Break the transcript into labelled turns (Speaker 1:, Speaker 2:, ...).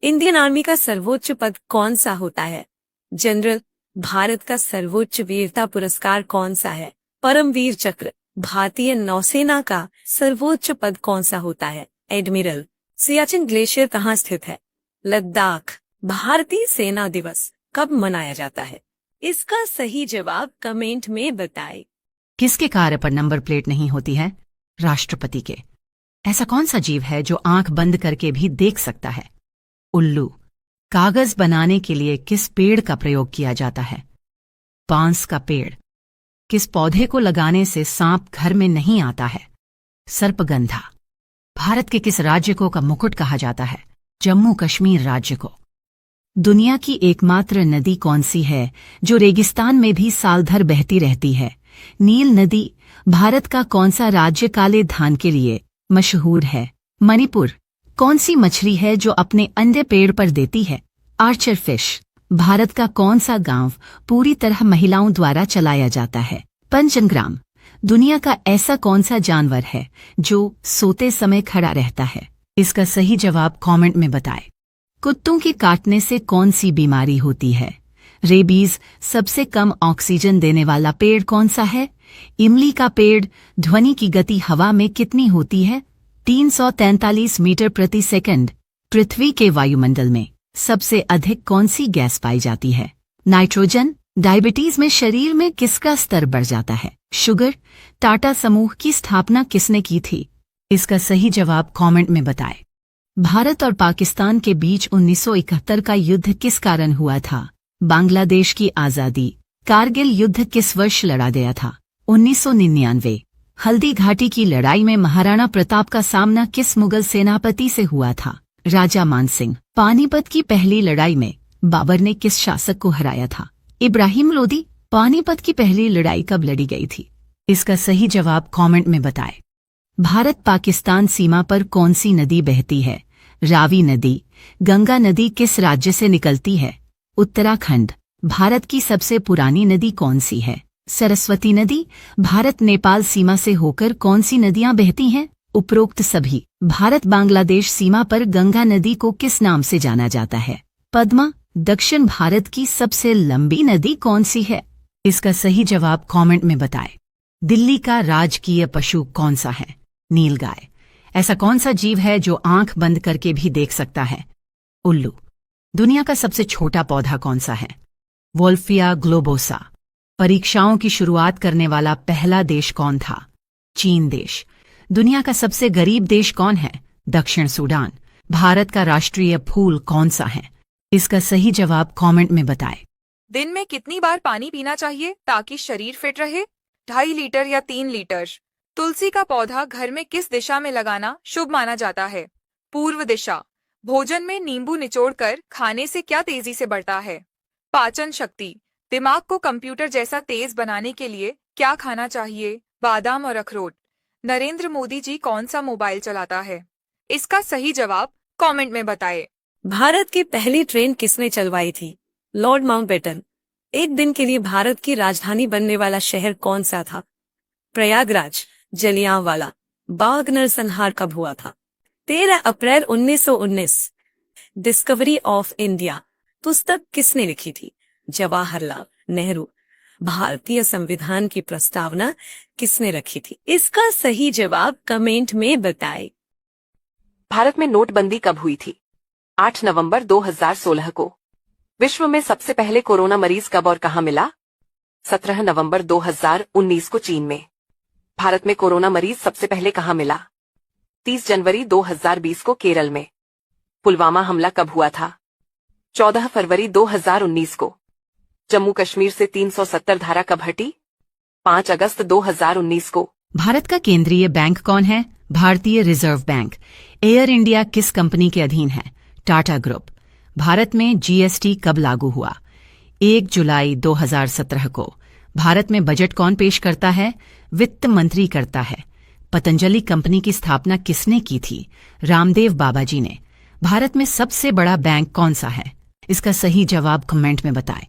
Speaker 1: Indian army का सर्वोच्च पद कौन सा होता है? जनरल। भारत का सर्वोच्च वीरता पुरस्कार कौन सा है? परमवीर चक्र। भारतीय नौसेना का सर्वोच्च पद कौन सा होता है? एडमिरल। सियाचिन ग्लेशियर कहाँ स्थित है? लद्दाख। भारतीय सेना दिवस कब मनाया जाता है? इसका सही जवाब कमेंट में बताएं।
Speaker 2: किसके कार्य पर नंबर प्लेट नहीं होती है? राष्ट्रपति के। ऐसा कौन सा जीव है जो आंख बंद करके भी देख सकता है? उल्लू। कागज बनाने के लिए किस पेड़ का प्रयोग किया जाता है? बांस का पेड़। किस पौधे को लगाने से सांप घर में नहीं आता है? सर्पगंधा। भारत के किस राज्य को का मुकुट कहा जाता है? जम्मू कश्मीर राज्य को। दुनिया की एकमात्र नदी कौन सी है जो रेगिस्तान में भी साल भर बहती रहती है? नील नदी। भारत का कौन सा राज्य काले धान के लिए मशहूर है? मणिपुर। कौन सी मछली है जो अपने अंडे पेड़ पर देती है? Archer fish. भारत का कौन सा गांव पूरी तरह महिलाओं द्वारा चलाया जाता है? पंचंग्राम। दुनिया का ऐसा कौन सा जानवर है जो सोते समय खड़ा रहता है? इसका सही जवाब कमेंट में बताएं। कुत्तों के काटने से कौन सी बीमारी होती है? रेबीज। सबसे कम ऑक्सीजन देने वाला पेड़ कौन सा है? इमली का पेड़। ध्वनि की गति हवा में कितनी होती है? 343 मीटर प्रति सेकंड। पृथ्वी के वायुमंडल में सबसे अधिक कौन सी गैस पाई जाती है? नाइट्रोजन। डायबिटीज में शरीर में किसका स्तर बढ़ जाता है? शुगर। टाटा समूह की स्थापना किसने की थी? इसका सही जवाब कमेंट में बताएं। भारत और पाकिस्तान के बीच 1971 का युद्ध किस कारण हुआ था? बांग्लादेश की आजादी। कारगिल युद्ध किस वर्ष लड़ा गया था? 1999। हल्दी घाटी की लड़ाई में महाराणा प्रताप का सामना किस मुगल सेनापति से हुआ था? राजा मानसिंह। पानीपत की पहली लड़ाई में बाबर ने किस शासक को हराया था? इब्राहिम लोदी। पानीपत की पहली लड़ाई कब लड़ी गई थी? इसका सही जवाब कमेंट में बताएं। भारत पाकिस्तान सीमा पर कौन सी नदी बहती है? रावी नदी। गंगा नदी किस राज्य से निकलती है? उत्तराखंड। भारत की सबसे पुरानी नदी कौन सी है? सरस्वती नदी। भारत नेपाल सीमा से होकर कौन सी नदियां बहती हैं? उपरोक्त सभी। भारत बांग्लादेश सीमा पर गंगा नदी को किस नाम से जाना जाता है? पद्मा। दक्षिण भारत की सबसे लंबी नदी कौन सी है? इसका सही जवाब कमेंट में बताएं। दिल्ली का राजकीय पशु कौन सा है? नीलगाय। ऐसा कौन सा जीव है जो आंख बंद करके भी देख सकता है? उल्लू। दुनिया का सबसे छोटा पौधा कौन सा है? Wolffia globosa. परीक्षाओं की शुरुआत करने वाला पहला देश कौन था? चीन देश। दुनिया का सबसे गरीब देश कौन है? दक्षिण सूडान। भारत का राष्ट्रीय फूल कौन सा है? इसका सही जवाब कमेंट में बताएं।
Speaker 3: दिन में कितनी बार पानी पीना चाहिए ताकि शरीर फिट रहे? 2.5 लीटर या 3 लीटर? तुलसी का पौधा घर में किस दिशा में लगाना शुभ माना जाता है? पूर्व दिशा। भोजन में नींबू निचोड़कर खाने से क्या तेजी से बढ़ता है? पाचन शक्ति। दिमाग को कंप्यूटर जैसा तेज बनाने के लिए क्या खाना चाहिए? बादाम और अखरोट। नरेंद्र मोदी जी कौन सा मोबाइल चलाता है? इसका सही जवाब कमेंट में बताएं।
Speaker 1: भारत की पहली ट्रेन किसने चलवाई थी? Lord Mountbatten. एक दिन के लिए भारत की राजधानी बनने वाला शहर कौन सा था? प्रयागराज। जलियांवाला बाग नरसंहार कब हुआ था? 13 अप्रैल 1919। डिस्कवरी ऑफ इंडिया पुस्तक किसने लिखी थी? जवाहरलाल नेहरू। भारतीय संविधान की प्रस्तावना किसने रखी थी? इसका सही जवाब कमेंट में बताएं।
Speaker 4: भारत में नोटबंदी कब हुई थी? 8 नवंबर 2016 को। विश्व में सबसे पहले कोरोना मरीज कब और कहां मिला? 17 नवंबर 2019 को चीन में। भारत में कोरोना मरीज सबसे पहले कहां मिला? 30 जनवरी 2020 को केरल में। पुलवामा हमला कब हुआ था? 14 फरवरी 2019 को। जम्मू कश्मीर से 370 धारा कब हटी? 5 अगस्त 2019 को।
Speaker 2: भारत का केंद्रीय बैंक कौन है? भारतीय रिजर्व बैंक। एयर इंडिया किस कंपनी के अधीन है? टाटा ग्रुप। भारत में जीएसटी कब लागू हुआ? 1 जुलाई 2017 को। भारत में बजट कौन पेश करता है? वित्त मंत्री करता है। पतंजलि कंपनी की स्थापना किसने की थी? रामदेव बाबा जी ने। भारत में सबसे बड़ा बैंक कौन सा है? इसका सही जवाब कमेंट में बताएं।